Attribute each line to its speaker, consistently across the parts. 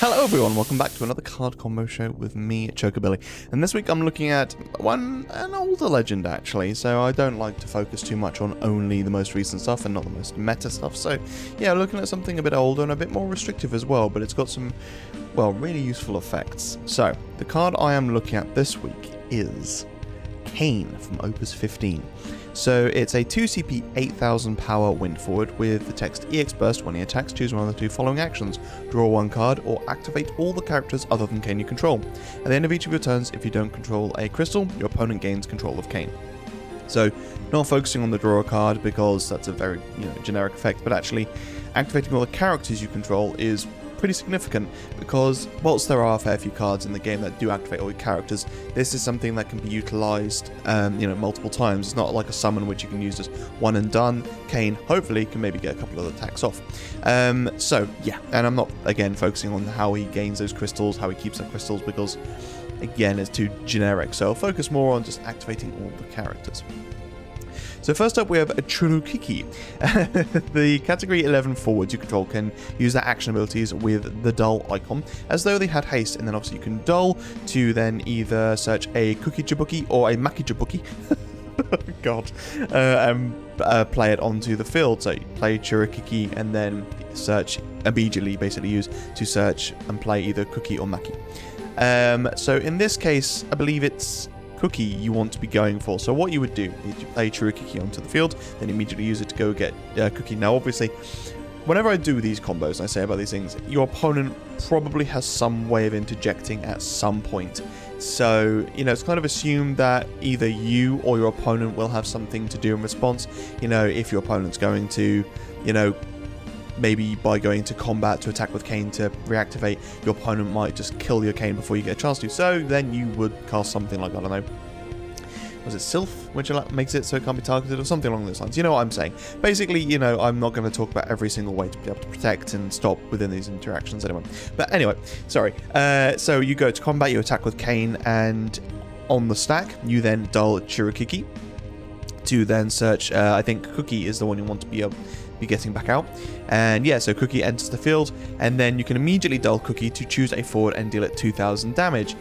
Speaker 1: Hello everyone, welcome back to another card combo show with me, Chocobilly. And this week I'm looking at an older legend actually, so I don't like to focus too much on only the most recent stuff and not the most meta stuff. So yeah, looking at something a bit older and a bit more restrictive as well, but it's got some, well, really useful effects. So the card I am looking at this week is Kain from Opus 15. So it's a 2 CP 8000 power wind forward with the text EX burst. When he attacks, choose one of the two following actions: draw one card or activate all the characters other than Kain you control. At the end of each of your turns, if you don't control a crystal, your opponent gains control of Kain. So not focusing on the draw a card because that's a very generic effect, but actually activating all the characters you control is pretty significant, because whilst there are a fair few cards in the game that do activate all your characters, this is something that can be utilized multiple times. It's not like a summon which you can use as one and done. Kain hopefully can maybe get a couple of attacks off. So yeah, and I'm not again focusing on how he gains those crystals, how he keeps the crystals, because again it's too generic, so I'll focus more on just activating all the characters. So first up we have a Churukiki. The category 11 forwards you control can use their action abilities with the dull icon as though they had haste, and then obviously you can dull to then either search a Cookie Jabuki or a Maki Jabuki. Oh god. And play it onto the field. So you play Churukiki and then search, immediately basically use to search and play either Cookie or Maki. So in this case I believe it's Cookie you want to be going for. So what you would do is you play Churukiki onto the field, then immediately use it to go get Cookie. Now obviously, whenever I do these combos and I say about these things, your opponent probably has some way of interjecting at some point. So, it's kind of assumed that either you or your opponent will have something to do in response. If your opponent's going to, maybe by going to combat to attack with Kain to reactivate, your opponent might just kill your Kain before you get a chance to. So then you would cast something like, I don't know, was it Sylph, which makes it so it can't be targeted, or something along those lines. You know what I'm saying. Basically, I'm not going to talk about every single way to be able to protect and stop within these interactions anyway. But anyway, sorry. So you go to combat, you attack with Kain, and on the stack, you then dull Churukiki to then search, I think Cookie is the one you want to be getting back out. And yeah, so Cookie enters the field, and then you can immediately dull Cookie to choose a forward and deal it 2000 damage.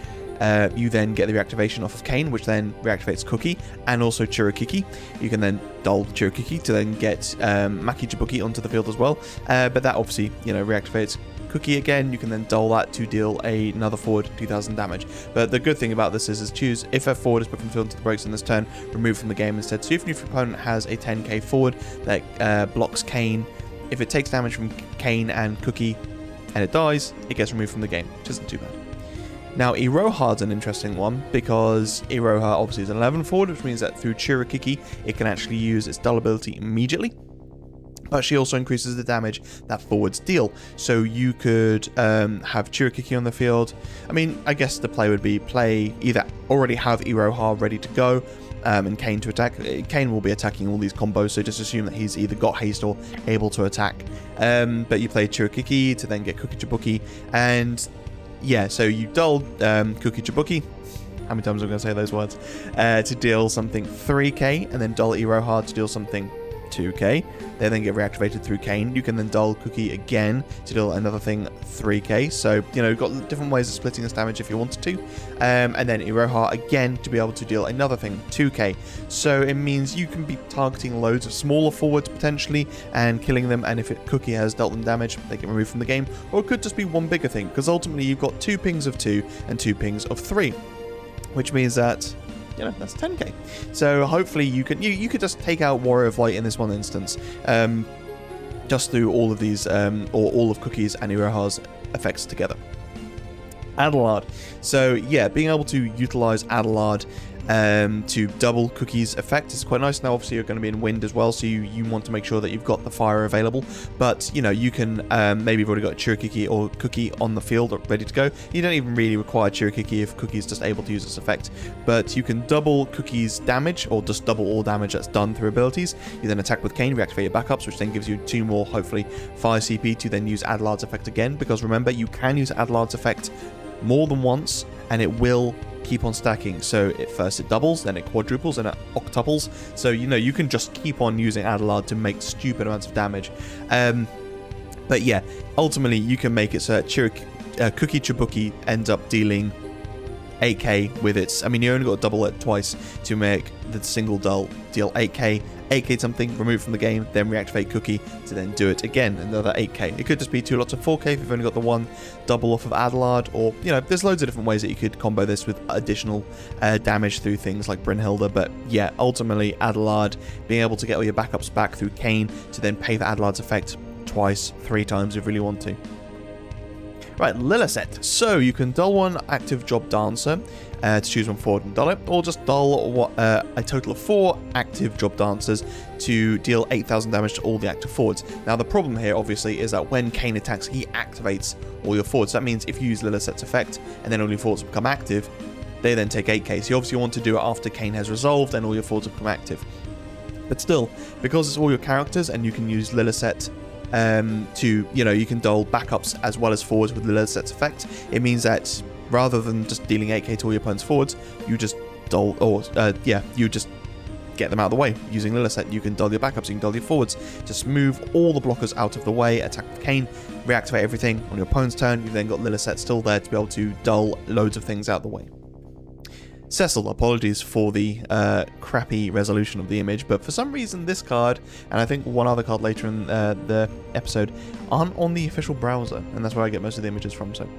Speaker 1: You then get the reactivation off of Kain, which then reactivates Cookie and also Churukiki. You can then dull Churukiki to then get Maki Jabuki onto the field as well. But that obviously, reactivates Cookie again. You can then dull that to deal another forward 2000 damage. But the good thing about this is choose if a forward is put from the field into the breaks in this turn, remove from the game instead. So if your opponent has a 10k forward that blocks Kain, if it takes damage from Kain and Cookie and it dies, it gets removed from the game, which isn't too bad. Now, Iroha's an interesting one, because Iroha obviously is an 11 forward, which means that through Churukiki, it can actually use its dull ability immediately. But she also increases the damage that forwards deal. So you could have Churukiki on the field. I mean, I guess the play would be either already have Iroha ready to go, and Kain to attack. Kain will be attacking all these combos, so just assume that he's either got haste or able to attack. But you play Churukiki to then get Cookie Jabuki, and yeah, so you dull Cookie Jabuki. How many times am I going to say those words? To deal something 3k, and then dull Iroha to deal something 2k. They then get reactivated through Kain. You can then dull Cookie again to deal another thing 3k. So, you've got different ways of splitting this damage if you wanted to. And then Iroha again to be able to deal another thing 2k. So it means you can be targeting loads of smaller forwards potentially and killing them. And if Cookie has dealt them damage, they get removed from the game. Or it could just be one bigger thing, because ultimately you've got 2 pings of 2 and 2 pings of 3. Which means that that's 10k. So hopefully you could just take out Warrior of Light in this one instance, just through all of these, or all of Cookie's and Iroha's effects together. Adelard. So yeah, being able to utilize Adelard to double Cookie's effect is quite nice. Now obviously you're going to be in wind as well, so you want to make sure that you've got the fire available, but you can maybe you've already got a Churukiki or Cookie on the field ready to go. You don't even really require Churukiki if Cookie's just able to use this effect, but you can double Cookie's damage, or just double all damage that's done through abilities. You then attack with Kain, reactivate your backups, which then gives you 2 more hopefully fire CP to then use Adelard's effect again, because remember, you can use Adelard's effect more than once and it will keep on stacking. So it doubles, then it quadruples, and it octuples. So you can just keep on using Adelard to make stupid amounts of damage. But yeah, ultimately you can make it so Cookie Chibuki ends up dealing 8k with its... I mean, you only got to double it twice to make the single dull deal 8k. 8k something, remove from the game, then reactivate Cookie to then do it again, another 8k. It could just be 2 lots of 4k if you've only got the one double off of Adelard, or, you know, there's loads of different ways that you could combo this with additional damage through things like Brynhilda, but yeah, ultimately Adelard, being able to get all your backups back through Kain to then pay for Adelard's effect twice, 3 times if you really want to. Right, Lillicet. So you can dull one active job dancer to choose one forward and dull it, or just dull a total of 4 active job dancers to deal 8,000 damage to all the active forwards. Now the problem here obviously is that when Kain attacks, he activates all your forwards. So that means if you use Lillicet's effect and then all your forwards become active, they then take 8k. So you obviously want to do it after Kain has resolved and all your forwards have become active. But still, because it's all your characters and you can use Lillicet to, you know, you can dull backups as well as forwards with Lillicet's effect. It means that rather than just dealing 8k to all your opponent's forwards, you just dull, or you just get them out of the way using Lillicet. You can dull your backups, you can dull your forwards, just move all the blockers out of the way, attack with Kain, reactivate everything on your opponent's turn. You've then got Lillicet still there to be able to dull loads of things out of the way. Cecil, apologies for the crappy resolution of the image, but for some reason this card, and I think one other card later in the episode, aren't on the official browser, and that's where I get most of the images from, so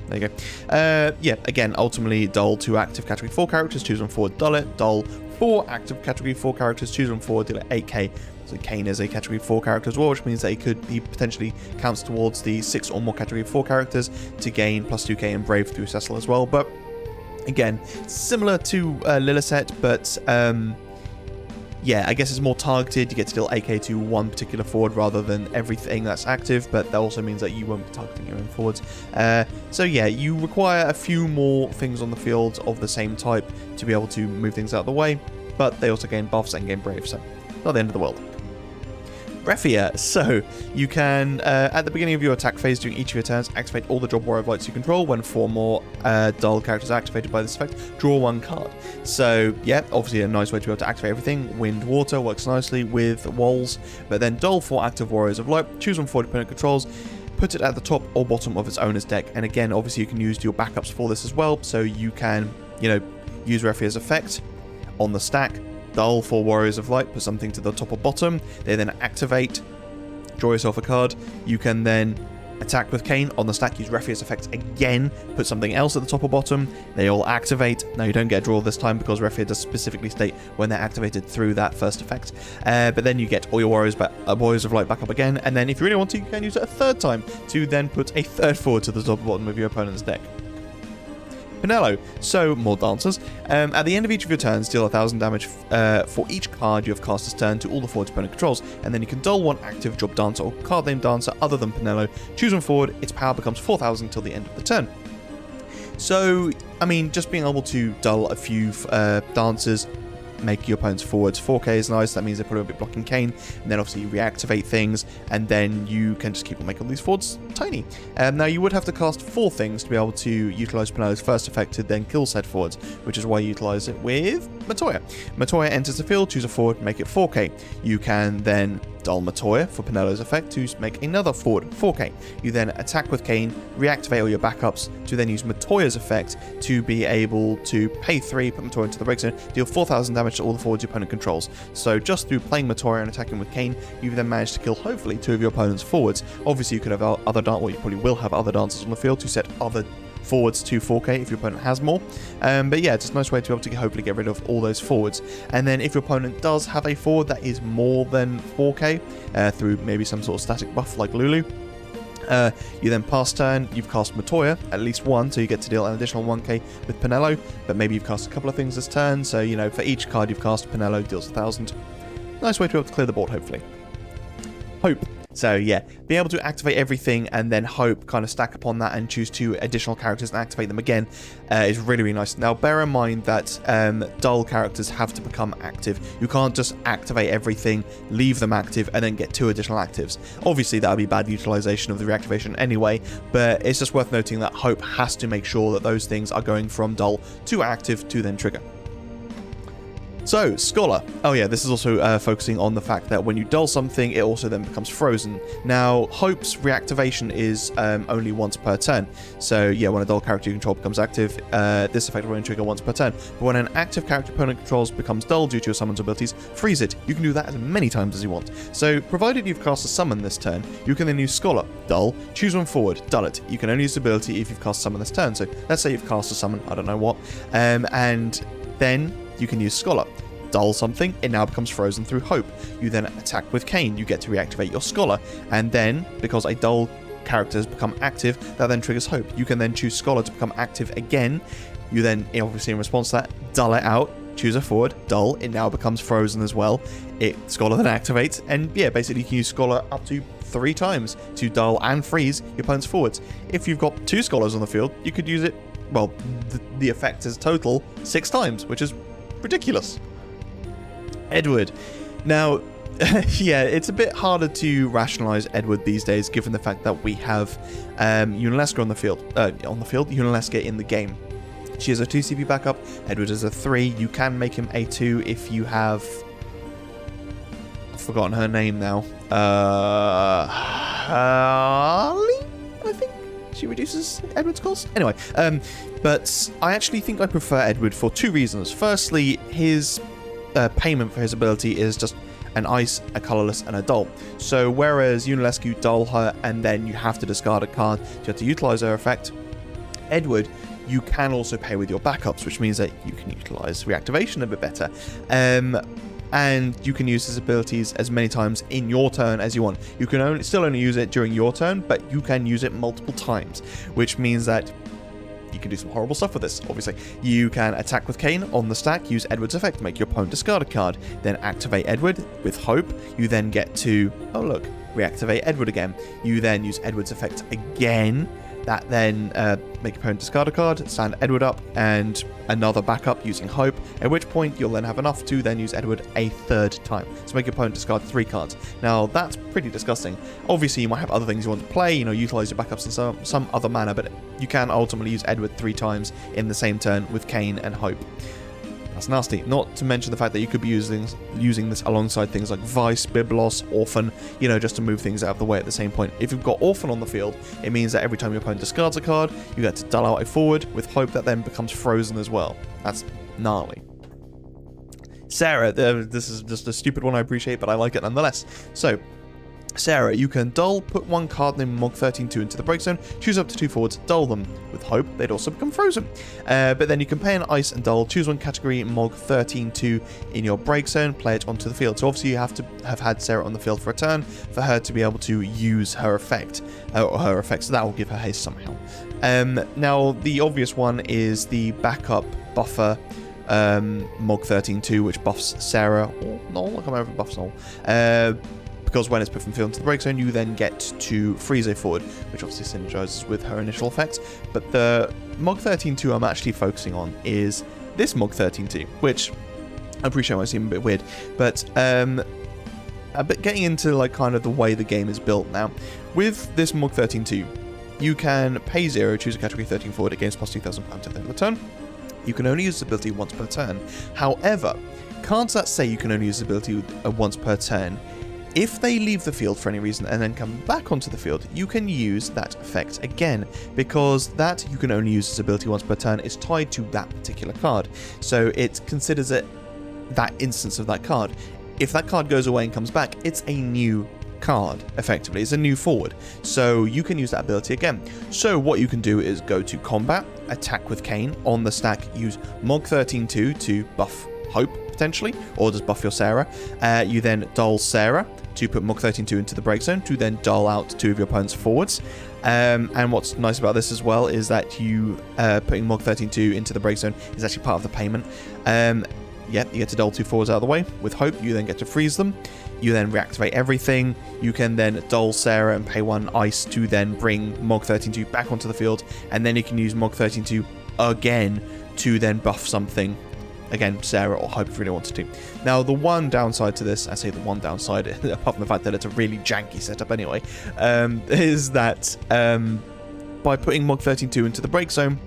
Speaker 1: there you go. Yeah, again, ultimately dull 2 active category 4 characters, choose one forward, dull it, dull 4 active category 4 characters, choose one forward, deal it 8k. So Kain is a category 4 character as well, which means that he potentially counts towards the 6 or more category 4 characters to gain plus 2k and Brave through Cecil as well, but again, similar to Lillicet, but yeah, I guess it's more targeted. You get to deal 8k to one particular forward rather than everything that's active, but that also means that you won't be targeting your own forwards. So yeah, you require a few more things on the field of the same type to be able to move things out of the way, but they also gain buffs and gain Brave, so not the end of the world. Refia. So you can, at the beginning of your attack phase during each of your turns, activate all the job Warrior of Lights you control. When 4 more dull characters are activated by this effect, draw 1 card. So yeah, obviously a nice way to be able to activate everything. Wind, Water works nicely with walls, but then dull 4 active Warriors of Light, choose one for opponent controls, put it at the top or bottom of its owner's deck. And again, obviously you can use your backups for this as well, so you can, you know, use Refia's effect on the stack, dull 4 Warriors of Light, put something to the top or bottom, they then activate, draw yourself a card. You can then attack with Kain on the stack, use Refia's effects again, put something else at the top or bottom, they all activate. Now you don't get a draw this time because Refia does specifically state when they're activated through that first effect, but then you get all your Warriors of Light back up again, and then if you really want to, you can use it a third time to then put a third forward to the top or bottom of your opponent's deck. Pinello, so more dancers. At the end of each of your turns, deal 1,000 damage for each card you have cast this turn to all the forward opponent controls, and then you can dull 1 active job dancer or card named dancer other than Pinello. Choose one forward, its power becomes 4,000 till the end of the turn. So, I mean, just being able to dull a few dancers, make your opponent's forwards 4k is nice. That means they're probably a bit blocking Kain, and then obviously you reactivate things, and then you can just keep on making these forwards tiny. Now you would have to cast 4 things to be able to utilize Pinello's first effect to then kill said forwards, which is why you utilize it with Matoya. Matoya enters the field, choose a forward, make it 4k. You can then dull Matoya for Pinello's effect to make another forward 4k. You then attack with Kain, reactivate all your backups to then use Matoya's effect to be able to pay 3, put Matoya into the break zone, deal 4,000 damage to all the forwards your opponent controls. So just through playing Matoya and attacking with Kain, you've then managed to kill hopefully 2 of your opponent's forwards. Obviously you could have you probably will have other dancers on the field to set other forwards to 4k if your opponent has more, but yeah, it's a nice way to be able to hopefully get rid of all those forwards. And then if your opponent does have a forward that is more than 4k through maybe some sort of static buff like Lulu, you then pass turn, you've cast Matoya, at least 1, so you get to deal an additional 1k with Pinello, but maybe you've cast a couple of things this turn, so you know, for each card you've cast, Pinello deals 1,000. Nice way to be able to clear the board, hopefully. Hope. So yeah, being able to activate everything and then Hope kind of stack upon that and choose 2 additional characters and activate them again is really, really nice. Now bear in mind that dull characters have to become active. You can't just activate everything, leave them active, and then get 2 additional actives. Obviously that would be bad utilization of the reactivation anyway, but it's just worth noting that Hope has to make sure that those things are going from dull to active to then trigger. So, Scholar. Oh yeah, this is also focusing on the fact that when you dull something, it also then becomes frozen. Now, Hope's reactivation is only once per turn. So yeah, when a dull character you control becomes active, this effect will only trigger once per turn. But when an active character opponent controls becomes dull due to your summon's abilities, freeze it. You can do that as many times as you want. So, provided you've cast a summon this turn, you can then use Scholar, dull, choose one forward, dull it. You can only use the ability if you've cast summon this turn. So, let's say you've cast a summon, I don't know what, and then you can use Scholar. Dull something, it now becomes frozen through Hope. You then attack with Kain, you get to reactivate your Scholar, and then, because a dull character has become active, that then triggers Hope. You can then choose Scholar to become active again. You then, obviously in response to that, dull it out, choose a forward, dull, it now becomes frozen as well. Scholar then activates, and yeah, basically you can use Scholar up to 3 times to dull and freeze your opponent's forwards. If you've got 2 Scholars on the field, you could use it, well, the effect is total 6 times, which is ridiculous. Edward. Now, yeah, it's a bit harder to rationalize Edward these days, given the fact that we have Yunalesca on the field, Yunalesca in the game. She is a 2 CP backup, Edward is a 3. You can make him a 2 if you have... I've forgotten her name now. Harley, I think? She reduces Edward's cost? Anyway, but I actually think I prefer Edward for 2 reasons. Firstly, his payment for his ability is just an ice, a colourless, and a dull. So whereas Yunalesca, you dull her and then you have to discard a card, so you have to utilise her effect, Edward, you can also pay with your backups, which means that you can utilise reactivation a bit better. And you can use his abilities as many times in your turn as you want. You can still only use it during your turn, but you can use it multiple times, which means that you can do some horrible stuff with this, obviously. You can attack with Kain on the stack, use Edward's effect to make your opponent discard a card, then activate Edward with Hope. You then get to, oh look, reactivate Edward again. You then use Edward's effect again. That then make your opponent discard a card, stand Edward up, and another backup using Hope, at which point you'll then have enough to then use Edward a 3rd time. So make your opponent discard 3 cards. Now, that's pretty disgusting. Obviously, you might have other things you want to play, utilize your backups in some other manner, but you can ultimately use Edward 3 times in the same turn with Kain and Hope. That's nasty. Not to mention the fact that you could be using this alongside things like Vice, Biblos, Orphan, just to move things out of the way at the same point. If you've got Orphan on the field, it means that every time your opponent discards a card, you get to dull out a forward with Hope that then becomes frozen as well. That's gnarly. Sarah, this is just a stupid one I appreciate, but I like it nonetheless. So, Sarah, you can dull, put 1 card named Mog 13-2 into the break zone, choose up to 2 forwards, dull them. With Hope, they'd also become frozen. But then you can pay an ice and dull, choose 1 category Mog 13-2 in your break zone, play it onto the field. So obviously you have to have had Sarah on the field for a turn for her to be able to use her effect, so that will give her haste somehow. Now, the obvious one is the backup buffer Mog 13-2, which buffs Sarah, or Noel, I can't remember if it buffs Noel. Because when it's put from field into the break zone, you then get to freeze a forward, which obviously synergizes with her initial effects. But the Mog 13-2 I'm actually focusing on is this Mog 13-2, which I appreciate might seem a bit weird, but getting into like kind of the way the game is built now. With this Mog 13-2, you can pay 0, choose a category 13 forward, it gains plus 2,000 points at the end of the turn. You can only use this ability once per turn. However, cards that say you can only use this ability once per turn, if they leave the field for any reason and then come back onto the field, you can use that effect again, because that you can only use this ability once per turn is tied to that particular card. So it considers it that instance of that card. If that card goes away and comes back, it's a new card, effectively. It's a new forward. So you can use that ability again. So what you can do is go to combat, attack with Kain, on the stack, use Mog 13-2 to buff Hope, potentially, or just buff your Sarah. You then dull Sarah to put Mog 13-2 into the break zone, to then dull out 2 of your opponent's forwards. And what's nice about this as well is that you putting Mog 13-2 into the break zone is actually part of the payment. Yeah, you get to dull 2 forwards out of the way. With Hope, you then get to freeze them. You then reactivate everything. You can then dull Sarah and pay 1 ice to then bring Mog 13-2 back onto the field. And then you can use Mog 13-2 again to then buff something. Again, Sarah or Hope if you really wanted to. Now, the one downside to this, I say the one downside, apart from the fact that it's a really janky setup anyway, is that by putting Mog 13-2 into the break zone,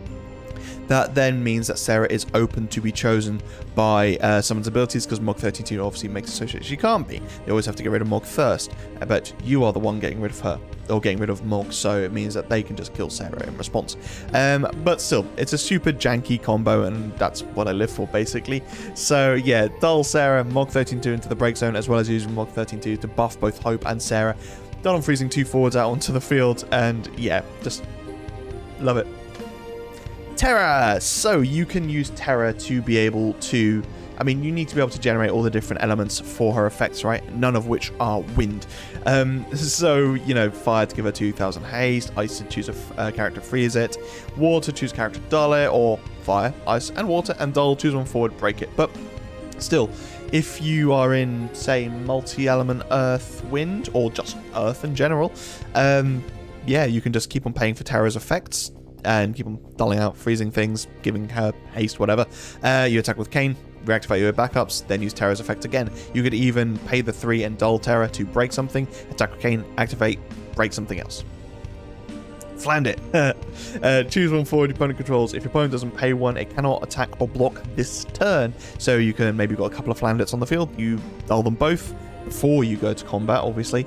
Speaker 1: That then means that Sarah is open to be chosen by someone's abilities, because Mog 32 obviously makes it so she can't be. They always have to get rid of Mog first, but you are the one getting rid of her, or getting rid of Mog, so it means that they can just kill Sarah in response. But still, it's a super janky combo, and that's what I live for, basically. So yeah, dull Sarah, Mog 32 into the break zone, as well as using Mog 32 to buff both Hope and Sarah. Done on freezing 2 forwards out onto the field, and yeah, just love it. Terra! So you can use Terra to be able to... I mean, you need to be able to generate all the different elements for her effects, right? None of which are wind. So, you know, fire to give her 2000 haste, ice to choose a character, freeze it, water, choose character, dull it, or fire, ice, and water, and dull, choose one forward, break it. But still, if you are in, say, multi-element earth, wind, or just earth in general, yeah, you can just keep on paying for Terra's effects, and keep on dulling out, freezing things, giving her haste, whatever. You attack with Kain, reactivate your backups, then use Terra's effect again. You could even pay the 3 and dull Terra to break something, attack with Kain, activate, break something else. Fland it. Choose one forward your opponent controls. If your opponent doesn't pay 1, it cannot attack or block this turn. So you can maybe got a couple of Flandets on the field, you dull them both before you go to combat, obviously.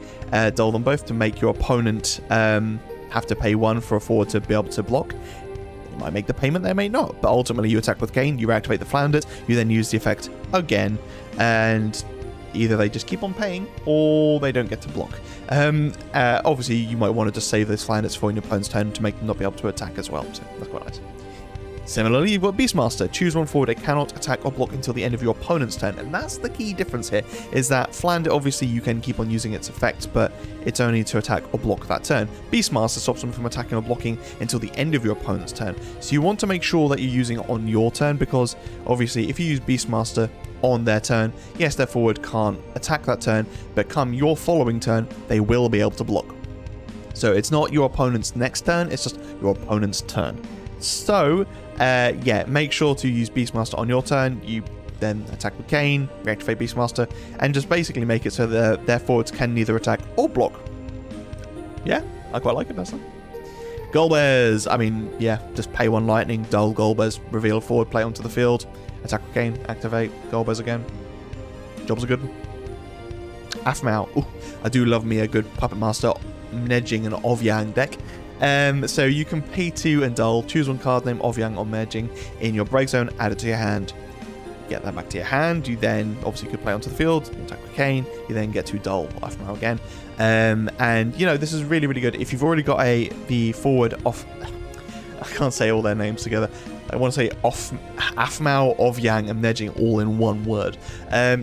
Speaker 1: Dull them both to make your opponent have to pay 1 for a forward to be able to block. You might make the payment, they may not, but ultimately you attack with Kain, you reactivate the Flandet, you then use the effect again, and either they just keep on paying or they don't get to block. Obviously you might want to just save those Flandets for your opponent's turn to make them not be able to attack as well, so that's quite nice. Similarly, you've got Beastmaster. Choose one forward. It cannot attack or block until the end of your opponent's turn. And that's the key difference here, is that Flandre, obviously, you can keep on using its effects, but it's only to attack or block that turn. Beastmaster stops them from attacking or blocking until the end of your opponent's turn. So you want to make sure that you're using it on your turn, because obviously if you use Beastmaster on their turn, yes, their forward can't attack that turn, but come your following turn, they will be able to block. So it's not your opponent's next turn, it's just your opponent's turn. So, yeah, make sure to use Beastmaster on your turn. You then attack with Kain, reactivate Beastmaster, and just basically make it so that their forwards can neither attack or block. Yeah, I quite like it, personally. Golbez, I mean, yeah, just pay 1 lightning, dull Golbez, reveal forward, play onto the field, attack with Kain, activate, Golbez again. Jobs are good. Aphmau, ooh, I do love me a good Puppet Master, Nedging, and Ovyang deck. So you can pay 2 and dull, choose one card name Ovyang or Merging in your break zone, add it to your hand. Get that back to your hand, you then obviously could play onto the field, you attack with Kain, you then get to dull Aphmau again. And you know, this is really, really good. If you've already got the forward off, I can't say all their names together. I want to say Aphmau, Ovyang, and Merging all in one word.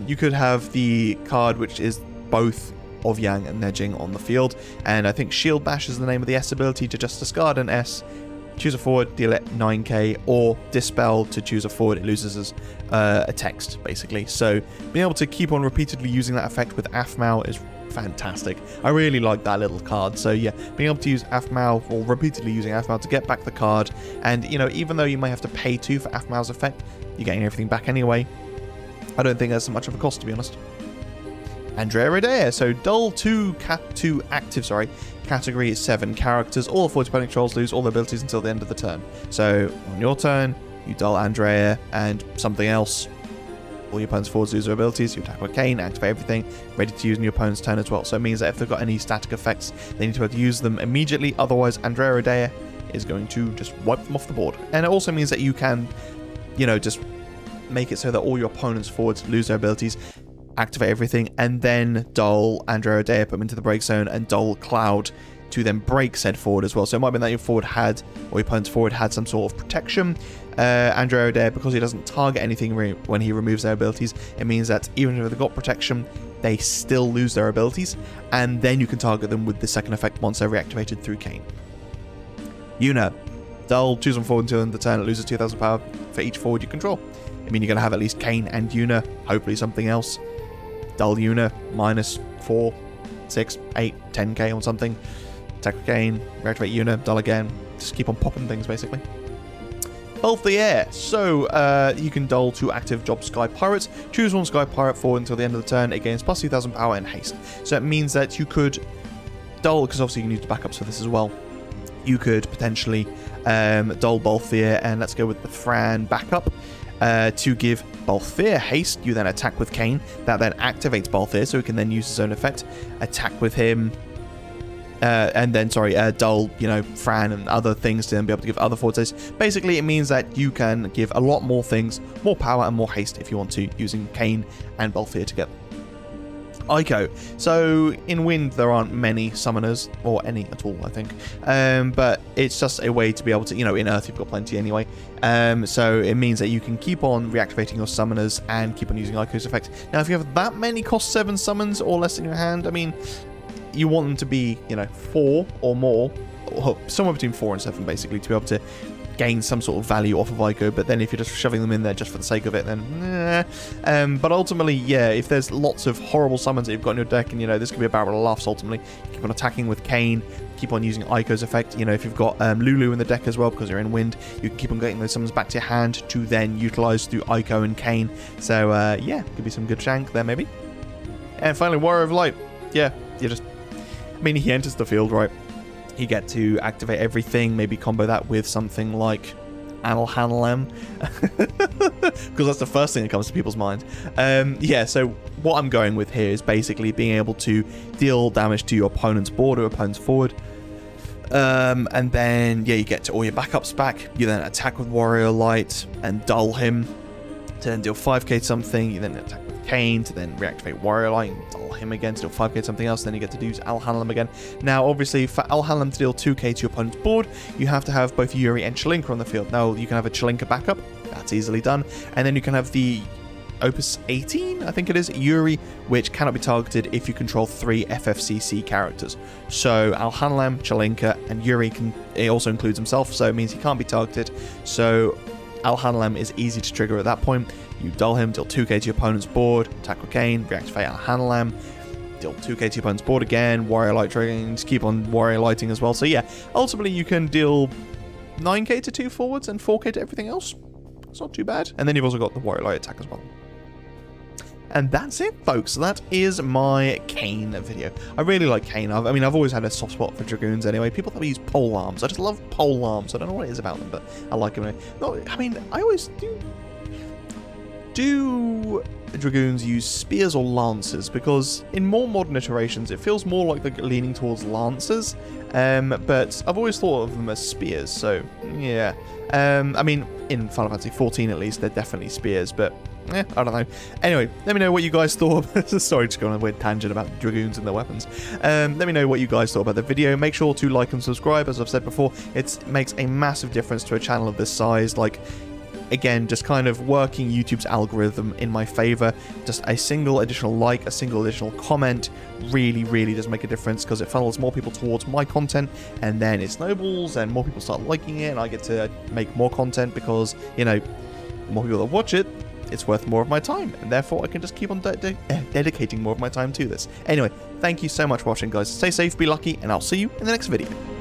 Speaker 1: You could have the card which is both Ovyang and Nedging on the field, and I think Shield Bash is the name of the S ability, to just discard an S, choose a forward, deal it 9k, or Dispel to choose a forward, it loses as a text, basically. So being able to keep on repeatedly using that effect with Aphmau is fantastic. I really like that little card. So yeah, being able to use Aphmau, or repeatedly using Aphmau to get back the card, and you know, even though you may have to pay 2 for Aphmau's effect, you're getting everything back anyway. I don't think that's so much of a cost, to be honest. Andrea Redea, so dull 2 active, category 7 characters. All the forward opponent controls lose all their abilities until the end of the turn. So on your turn, you dull Andrea and something else. All your opponent's forwards lose their abilities. You attack with Kain, activate everything, ready to use in your opponent's turn as well. So it means that if they've got any static effects, they need to be able to use them immediately. Otherwise, Andrea Redea is going to just wipe them off the board. And it also means that you can, you know, just make it so that all your opponent's forwards lose their abilities, activate everything, and then dull Andrea Redea, put them into the break zone, and dull Cloud to then break said forward as well. So it might be that your forward had, or your opponent's forward had, some sort of protection. Andrea Redea, because he doesn't target anything when he removes their abilities, it means that even if they've got protection, they still lose their abilities, and then you can target them with the second effect once they're reactivated through Kain. Yuna, dull, choose one forward until the end of the turn, it loses 2000 power for each forward you control. I mean, you're going to have at least Kain and Yuna, hopefully something else. Dull Yuna, minus 4, 6, 8, 10k on something. Attack again, reactivate Yuna, dull again. Just keep on popping things, basically. Both the air. So, you can dull 2 active job Sky Pirates. Choose one Sky Pirate forward until the end of the turn. It gains plus 2000 power and haste. So it means that you could dull, because obviously you can use the backups for this as well. you could potentially dull Balthier, and let's go with the Fran backup to give Balthier haste. You then attack with Kain. That then activates Balthier, so he can then use his own effect, attack with him, and then, dull, Fran and other things to then be able to give other forwards haste. Basically, it means that you can give a lot more things, more power and more haste if you want to, using Kain and Balthier together. Ico. So in Wind there aren't many summoners, or any at all, I think, but it's just a way to be able to, in Earth you've got plenty anyway, so it means that you can keep on reactivating your summoners and keep on using Ico's effect. Now if you have that many cost 7 summons or less in your hand, I mean, you want them to be, 4 or more, or somewhere between 4 and 7 basically, to be able to gain some sort of value off of Ico. But then if you're just shoving them in there just for the sake of it, then but ultimately, yeah, if there's lots of horrible summons that you've got in your deck, and this could be a barrel of laughs, ultimately keep on attacking with Kain, keep on using Ico's effect. If you've got Lulu in the deck as well, because you're in Wind, you can keep on getting those summons back to your hand to then utilize through Ico and Kain. So yeah, could be some good shank there maybe. And finally, Warrior of Light. Yeah, he enters the field, right? You get to activate everything, maybe combo that with something like Alhanalem, because that's the first thing that comes to people's mind. Yeah, so what I'm going with here is basically being able to deal damage to your opponent's board or opponent's forward. And then, yeah, you get to all your backups back. You then attack with Warrior Light and dull him to then deal 5k something. You then attack with Kain to then reactivate Warrior Light and dull him again to deal 5k something else. Then you get to use Alhanalem again. Now, obviously, for Alhanalem to deal 2k to your opponent's board, you have to have both Yuri and Chelinka on the field. Now, you can have a Chelinka backup. That's easily done. And then you can have the Opus 18, I think it is, Yuri, which cannot be targeted if you control 3 FFCC characters. So Alhanalem, Chelinka, and Yuri it also includes himself, so it means he can't be targeted. So Alhanalem is easy to trigger at that point. You dull him, deal 2k to your opponent's board, attack with Kain, reactivate Alhanalem, deal 2k to your opponent's board again, Warrior Light triggering, just keep on Warrior Lighting as well. So yeah, ultimately you can deal 9k to 2 forwards and 4k to everything else. It's not too bad. And then you've also got the Warrior Light attack as well. And that's it, folks. That is my Kain video. I really like Kain. I've always had a soft spot for Dragoons anyway. People that use pole arms. I just love pole arms. I don't know what it is about them, but I like them. No, I always do Dragoons use spears or lances? Because in more modern iterations, it feels more like they're leaning towards lances. But I've always thought of them as spears, so yeah. In Final Fantasy 14 at least, they're definitely spears, but I don't know. Anyway, let me know what you guys thought. Sorry, just going on a weird tangent about Dragoons and their weapons. Let me know what you guys thought about the video. Make sure to like and subscribe. As I've said before, it makes a massive difference to a channel of this size. Like, again, just kind of working YouTube's algorithm in my favor. Just a single additional like, a single additional comment really, really does make a difference, because it funnels more people towards my content, and then it snowballs and more people start liking it, and I get to make more content because, the more people that watch it, it's worth more of my time, and therefore I can just keep on dedicating more of my time to this. Anyway, thank you so much for watching, guys. Stay safe, be lucky, and I'll see you in the next video.